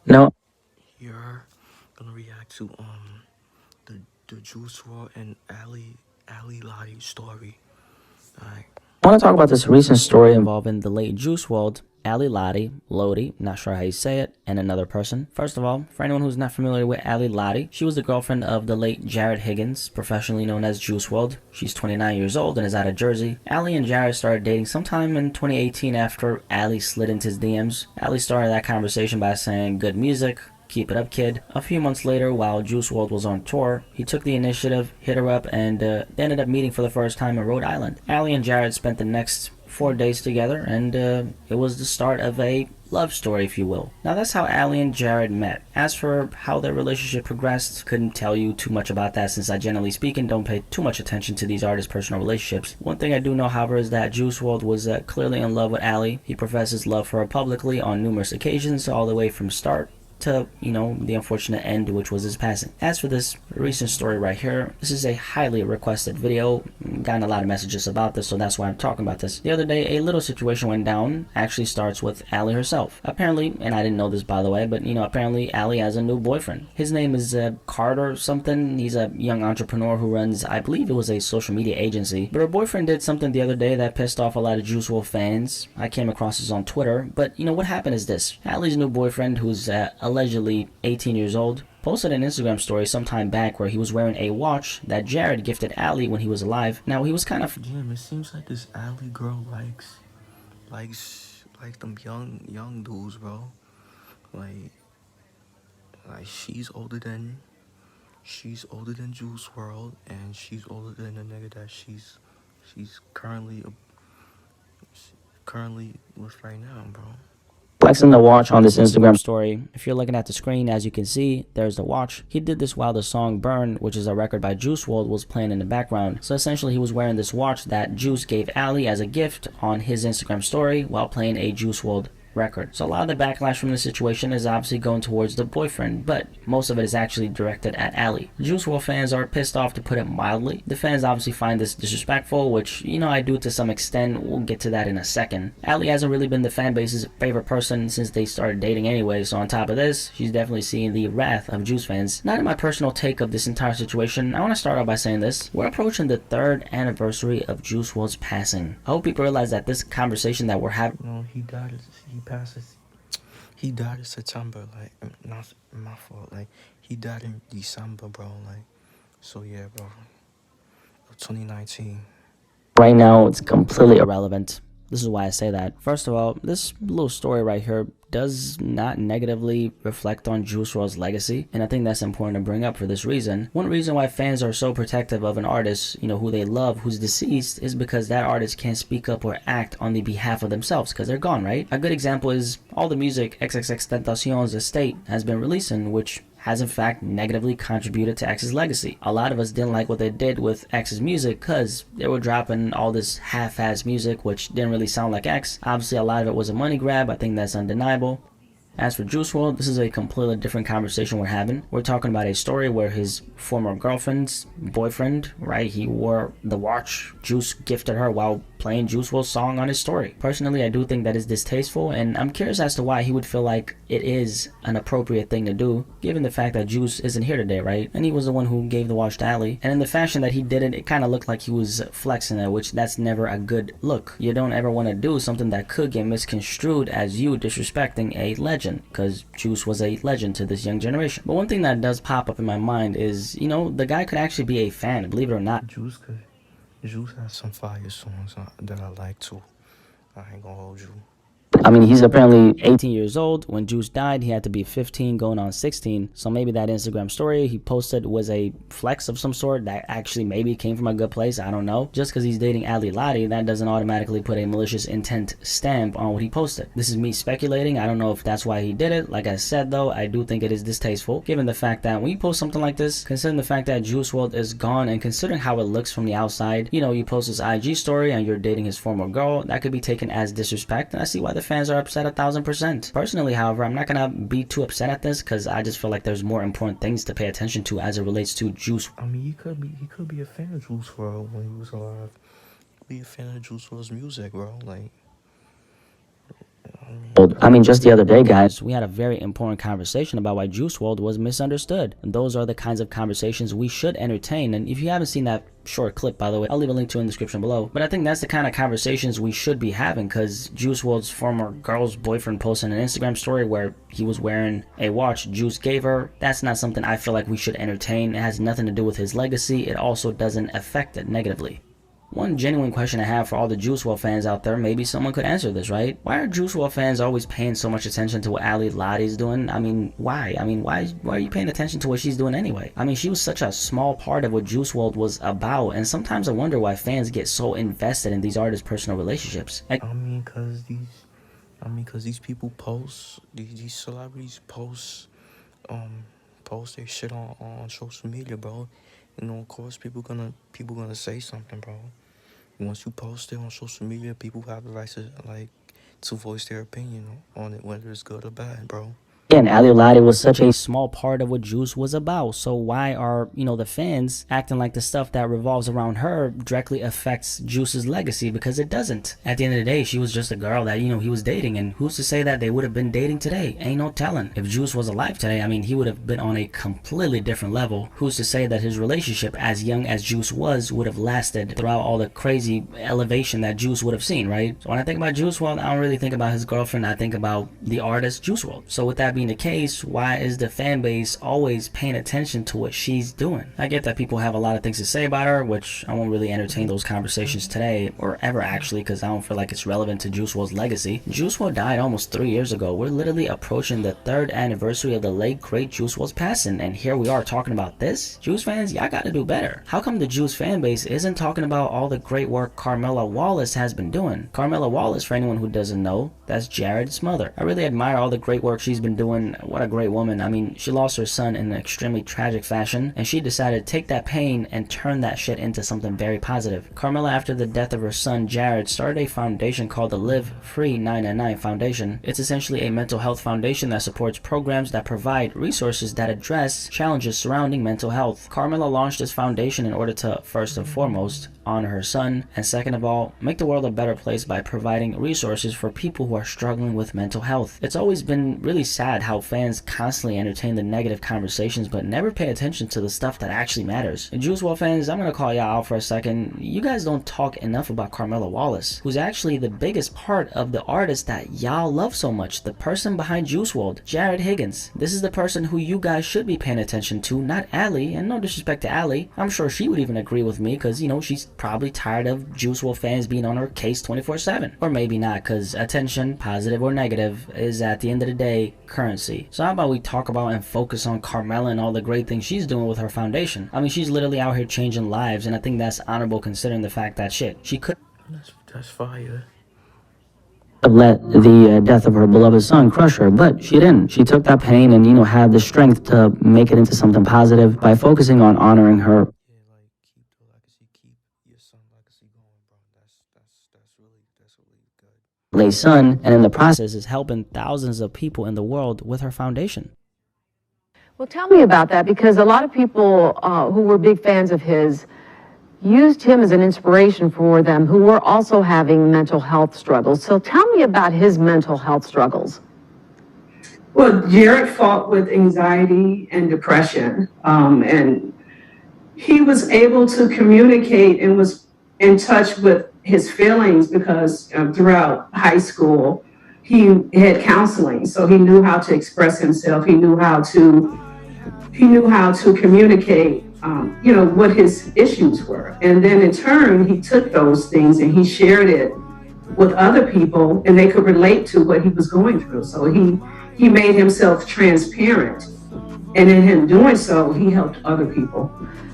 No, You're gonna react to the Juice WRLD and Ali Lotti story. Alright. I want to talk about this recent story involving the late Juice WRLD, Ali Lotti, not sure how you say it, and another person. First of all, for anyone who's not familiar with Ali Lotti, she was the girlfriend of the late Jared Higgins, professionally known as Juice WRLD. She's 29 years old and is out of Jersey. Ali and Jared started dating sometime in 2018 after Ali slid into his DMs. Ali started that conversation by saying, "Good music, keep it up, kid." A few months later, while Juice WRLD was on tour, he took the initiative, hit her up, and they ended up meeting for the first time in Rhode Island. Ali and Jared spent the next 4 days together, and it was the start of a love story, if you will. Now that's how Ali and Jared met. As for how their relationship progressed, couldn't tell you too much about that since I generally speaking don't pay too much attention to these artists' personal relationships. One thing I do know, however, is that Juice WRLD was clearly in love with Ali. He professes love for her publicly on numerous occasions, all the way from start to, the unfortunate end, which was his passing. As for this recent story right here, this is a highly requested video. Gotten a lot of messages about this, so that's why I'm talking about this. The other day, a little situation went down. Actually starts with Ali herself. Apparently, and I didn't know this by the way, but apparently Ali has a new boyfriend. His name is Carter something. He's a young entrepreneur who runs, I believe it was a social media agency. But her boyfriend did something the other day that pissed off a lot of Juice WRLD fans. I came across this on Twitter, but what happened is this. Ali's new boyfriend, who's allegedly 18 years old, posted an Instagram story sometime back where he was wearing a watch that Jared gifted Ali when he was alive. Now, he was kind of... Jim, it seems like this Ali girl likes them young dudes, bro. Like like she's older than Juice WRLD, and she's older than the nigga that she's currently with right now, bro. flexing the watch on this Instagram story. If you're looking at the screen, as you can see, there's the watch. He did this while the song Burn, which is a record by Juice WRLD, was playing in the background. So essentially, he was wearing this watch that Juice gave Ali as a gift on his Instagram story while playing a Juice WRLD record. So a lot of the backlash from the situation is obviously going towards the boyfriend, but most of it is actually directed at Ali. Juice WRLD fans are pissed off, to put it mildly. The fans obviously find this disrespectful, which I do to some extent. We'll get to that in a second. Ali hasn't really been the fan base's favorite person since they started dating anyway, so on top of this, she's definitely seeing the wrath of Juice fans. Not in my personal take of this entire situation, I want to start out by saying this. We're approaching the 3rd anniversary of Juice WRLD's passing. I hope people realize that this conversation that we're having... No, he died in September, like, not my fault. Like, he died in December, bro. Like, so yeah, bro. Of 2019. Right now, it's completely irrelevant. This is why I say that. First of all, this little story right here does not negatively reflect on Juice WRLD's legacy, and I think that's important to bring up for this reason. One reason why fans are so protective of an artist, who they love, who's deceased, is because that artist can't speak up or act on the behalf of themselves, because they're gone, right? A good example is all the music XXXTentacion's estate has been releasing, which has in fact negatively contributed to X's legacy. A lot of us didn't like what they did with X's music because they were dropping all this half-ass music which didn't really sound like X. Obviously a lot of it was a money grab, I think that's undeniable. As for Juice WRLD, this is a completely different conversation we're having. We're talking about a story where his former girlfriend's boyfriend, right, he wore the watch Juice gifted her while playing Juice WRLD's song on his story. Personally, I do think that is distasteful, and I'm curious as to why he would feel like it is an appropriate thing to do, given the fact that Juice isn't here today, right? And he was the one who gave the watch to Ali. And in the fashion that he did it, it kind of looked like he was flexing it, which that's never a good look. You don't ever want to do something that could get misconstrued as you disrespecting a legend, because Juice was a legend to this young generation. But one thing that does pop up in my mind is, the guy could actually be a fan, believe it or not. Juice has some fire songs that I like too. I ain't gonna hold you. I mean, he's apparently 18 years old. When Juice died, he had to be 15 going on 16. So maybe that Instagram story he posted was a flex of some sort that actually maybe came from a good place. I don't know. Just because he's dating Ali Lotti, that doesn't automatically put a malicious intent stamp on what he posted. This is me speculating. I don't know if that's why he did it. Like I said, though, I do think it is distasteful, given the fact that when you post something like this, considering the fact that Juice WRLD is gone and considering how it looks from the outside, you post this IG story and you're dating his former girl, that could be taken as disrespect. And I see why the fans are upset 1,000%. Personally, however, I'm not gonna be too upset at this because I just feel like there's more important things to pay attention to as it relates to Juice. I mean, he could be a fan of Juice WRLD when he was alive. Be a fan of Juice WRLD's music, bro. Like, I mean, just the other day, guys, we had a very important conversation about why Juice Wrld was misunderstood. And those are the kinds of conversations we should entertain. And if you haven't seen that short clip, by the way, I'll leave a link to it in the description below. But I think that's the kind of conversations we should be having, because Juice WRLD's former girl's boyfriend posted an Instagram story where he was wearing a watch Juice gave her. That's not something I feel like we should entertain. It has nothing to do with his legacy. It also doesn't affect it negatively. One genuine question I have for all the Juice WRLD fans out there, maybe someone could answer this, right? Why are Juice WRLD fans always paying so much attention to what Ali Lotti's doing? I mean, why? I mean, why are you paying attention to what she's doing anyway? I mean, she was such a small part of what Juice WRLD was about, and sometimes I wonder why fans get so invested in these artists' personal relationships. I mean, cause these people post, these celebrities post their shit on social media, bro. You know, of course, people gonna say something, bro. Once you post it on social media, people have the right to voice their opinion on it, whether it's good or bad, bro. Again, Ali Lotti was such a small part of what Juice was about, so why are, the fans acting like the stuff that revolves around her directly affects Juice's legacy? Because it doesn't. At the end of the day, she was just a girl that, he was dating, and who's to say that they would have been dating today? Ain't no telling. If Juice was alive today, I mean, he would have been on a completely different level. Who's to say that his relationship, as young as Juice was, would have lasted throughout all the crazy elevation that Juice would have seen, right? So when I think about Juice WRLD, I don't really think about his girlfriend, I think about the artist Juice WRLD. So with that being the case, why is the fan base always paying attention to what she's doing? I get that people have a lot of things to say about her, which I won't really entertain those conversations today or ever, actually, because I don't feel like it's relevant to Juice WRLD's legacy. Juice WRLD died almost 3 years ago. We're literally approaching the 3rd anniversary of the late great Juice WRLD's passing, and here we are talking about this? Juice fans, y'all gotta do better. How come the Juice fan base isn't talking about all the great work Carmela Wallace has been doing? Carmela Wallace, for anyone who doesn't know, that's Jared's mother. I really admire all the great work she's been doing. What a great woman. I mean, she lost her son in an extremely tragic fashion, and she decided to take that pain and turn that shit into something very positive. Carmela, after the death of her son Jared, started a foundation called the Live Free 999 Foundation. It's essentially a mental health foundation that supports programs that provide resources that address challenges surrounding mental health. Carmela launched this foundation in order to, first and foremost, honor her son, and second of all, make the world a better place by providing resources for people who are struggling with mental health. It's always been really sad how fans constantly entertain the negative conversations but never pay attention to the stuff that actually matters. And Juice WRLD fans, I'm gonna call y'all out for a second. You guys don't talk enough about Carmela Wallace, who's actually the biggest part of the artist that y'all love so much, the person behind Juice WRLD, Jared Higgins. This is the person who you guys should be paying attention to, not Ali, and no disrespect to Ali. I'm sure she would even agree with me, because, she's probably tired of Juice WRLD fans being on her case 24/7. Or maybe not, because attention, positive or negative, is at the end of the day currency. So how about we talk about and focus on Carmela and all the great things she's doing with her foundation? I mean, she's literally out here changing lives, and I think that's honorable considering the fact that she could That's fire. let the death of her beloved son crush her, but she didn't. She took that pain and had the strength to make it into something positive by focusing on honoring her Keep the legacy, keep your son's legacy going, bro. That's really good. late son, and in the process is helping thousands of people in the world with her foundation. Well, tell me about that, because a lot of people who were big fans of his used him as an inspiration for them who were also having mental health struggles. So tell me about his mental health struggles. Well, Jared fought with anxiety and depression, and he was able to communicate and was in touch with his feelings because throughout high school, he had counseling, so he knew how to express himself. He knew how to communicate, what his issues were. And then in turn, he took those things and he shared it with other people, and they could relate to what he was going through. So he made himself transparent, and in him doing so, he helped other people.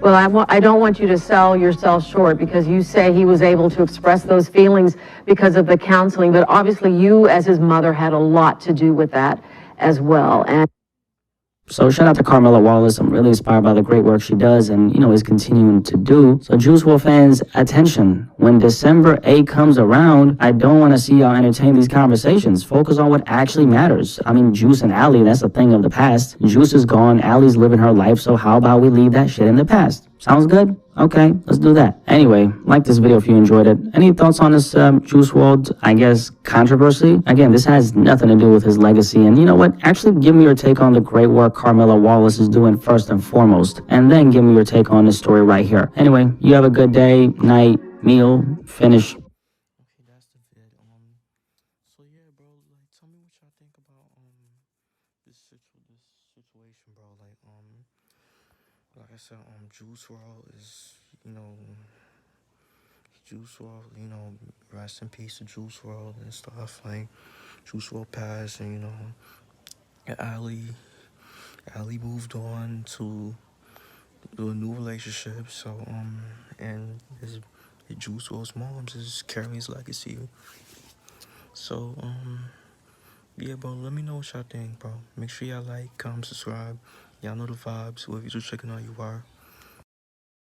Well, I don't want you to sell yourself short, because you say he was able to express those feelings because of the counseling, but obviously you as his mother had a lot to do with that as well. And so shout out to Carmela Wallace. I'm really inspired by the great work she does and, is continuing to do. So Juice WRLD fans, attention. When December 8 comes around, I don't want to see y'all entertain these conversations. Focus on what actually matters. I mean, Juice and Ali, that's a thing of the past. Juice is gone. Ali's living her life, so how about we leave that shit in the past? Sounds good? Okay, let's do that. Anyway, like this video if you enjoyed it. Any thoughts on this Juice World, I guess, controversy? Again, this has nothing to do with his legacy. And you know what? Actually, give me your take on the great work Carmelo Wallace is doing first and foremost. And then give me your take on this story right here. Anyway, you have a good day, night, meal, finish. Okay, that's the vid. So yeah, bro. Like, tell me what y'all think about this situation, bro. Like I said, Juice World is, Juice World, rest in peace to Juice World and stuff. Like, Juice World passed, and and Ali moved on to a new relationship. So and his Juice WRLD's moms is carrying his legacy. So yeah, bro. Let me know what y'all think, bro. Make sure y'all like, comment, subscribe. Y'all know the vibes. Whoever you're checking out, you are.